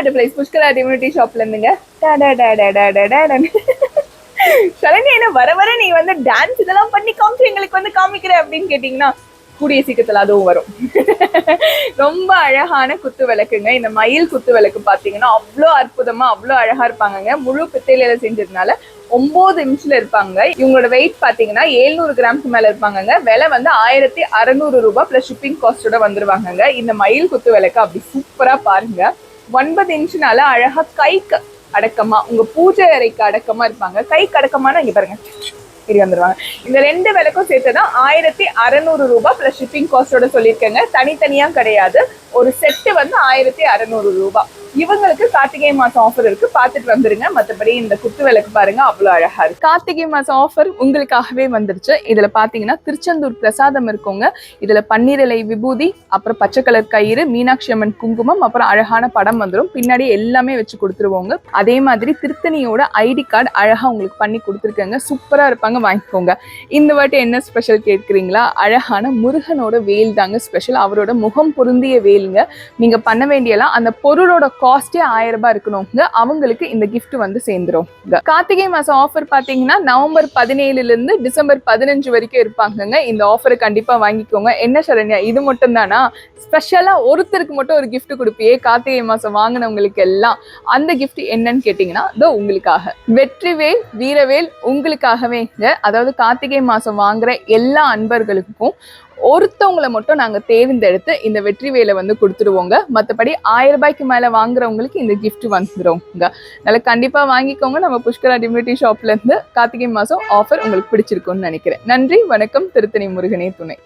Butterflies Pushkara டிம்யூனிட்டி ஷாப்ல இருந்துங்க. சரண்யா என்ன வர வர நீ வந்து டான்ஸ் இதெல்லாம் பண்ணி காமிச்சு எங்களுக்கு வந்து காமிக்கிற அப்படின்னு கேட்டீங்கன்னா கூடிய சீக்கிரத்துல அதுவும் வரும். ரொம்ப அழகான குத்து விளக்குங்க. இந்த மயில் குத்து விளக்கு பாத்தீங்கன்னா அவ்வளோ அற்புதமா அவ்வளோ அழகா இருப்பாங்க. முழு பித்தளையில செஞ்சதுனால 9 இன்ச்ல இருப்பாங்க. இவங்களோட வெயிட் பாத்தீங்கன்னா 700 கிராம்க்கு மேல இருப்பாங்க. விலை வந்து 1600 ரூபாய் பிளஸ் ஷிப்பிங் காஸ்டோட வந்துருவாங்க. இந்த மயில் குத்து விளக்கு அப்படி சூப்பரா பாருங்க. 9 இன்ச்னால அழகா கைக்கு அடக்கமா உங்க பூஜை அறைக்கு அடக்கமா இருப்பாங்க. கைக்கு அடக்கமான இங்க பாருங்க வந்துருவாங்க. இந்த 2 விளக்கும் சேர்த்துதான் 1600 ரூபாய் பிளஸ் ஷிப்பிங் காஸ்டோட சொல்லியிருக்கேங்க. தனித்தனியா கிடையாது. ஒரு செட்டு வந்து 1600 ரூபாய். இவங்களுக்கு கார்த்திகை மாசம் ஆஃபர் இருக்கு, பாத்துட்டு வந்துருங்க. மற்றபடி இந்த குத்து விளக்கு பாருங்க அவ்வளவு அழகா இருக்கு. கார்த்திகை மாசம் ஆஃபர் உங்களுக்காகவே வந்துருச்சு. இதுல பாத்தீங்கன்னா திருச்செந்தூர் பிரசாதம் இருக்குங்க. இதுல பன்னீர் இலை விபூதி, அப்புறம் பச்சை கலர் கயிறு, மீனாட்சி அம்மன் குங்குமம், அப்புறம் அழகான படம் வந்துடும். பின்னாடி எல்லாமே வச்சு கொடுத்துருவோங்க. அதே மாதிரி திருத்தணியோட ஐடி கார்டு அழகா உங்களுக்கு பண்ணி கொடுத்துருக்கேங்க. சூப்பரா இருப்பாங்க, வாங்கிக்கோங்க. இந்த வாட்டி என்ன ஸ்பெஷல் கேட்குறீங்களா? அழகான முருகனோட வேல் தாங்க ஸ்பெஷல். அவரோட முகம் பொருந்திய வேலுங்க. நீங்க பண்ண வேண்டியலாம் அந்த பொருளோட காஸ்டே 1000 ரூபாய் இருக்கணுங்க. அவங்களுக்கு இந்த கிஃப்ட் வந்து சேர்ந்துரும். கார்த்திகை மாசம் ஆஃபர் பாத்தீங்கன்னா நவம்பர் 17 இருந்து டிசம்பர் 15 வரைக்கும் இருப்பாங்க. இந்த ஆஃபரை கண்டிப்பா வாங்கிக்கோங்க. என்ன சரண்யா இது மட்டும் தானா? ஸ்பெஷலா ஒருத்தருக்கு மட்டும் ஒரு கிஃப்ட் கொடுப்பியே கார்த்திகை மாசம் வாங்கினவங்களுக்கு எல்லாம், அந்த கிஃப்ட் என்னன்னு கேட்டீங்கன்னா இதோ உங்களுக்காக. வெற்றிவேல் வீரவேல் உங்களுக்காகவே. அதாவது கார்த்திகை மாசம் வாங்குற எல்லா அன்பர்களுக்கும் ஒருத்தவங்களை மட்டும் நாங்க தேர்ந்தெடுத்து இந்த வெற்றி வேலை வந்து கொடுத்துருவோங்க. மற்றபடி 1000 ரூபாய்க்கு மேல வாங்குறவங்களுக்கு இந்த கிஃப்ட் வந்துடுவோங்க. அதனால கண்டிப்பா வாங்கிக்கோங்க. நம்ம புஷ்கரா டிம்யூனிட்டி ஷாப்ல இருந்து கார்த்திகை மாசம் ஆஃபர் உங்களுக்கு பிடிச்சிருக்கும்னு நினைக்கிறேன். நன்றி, வணக்கம். திருத்தணி முருகனே துணை.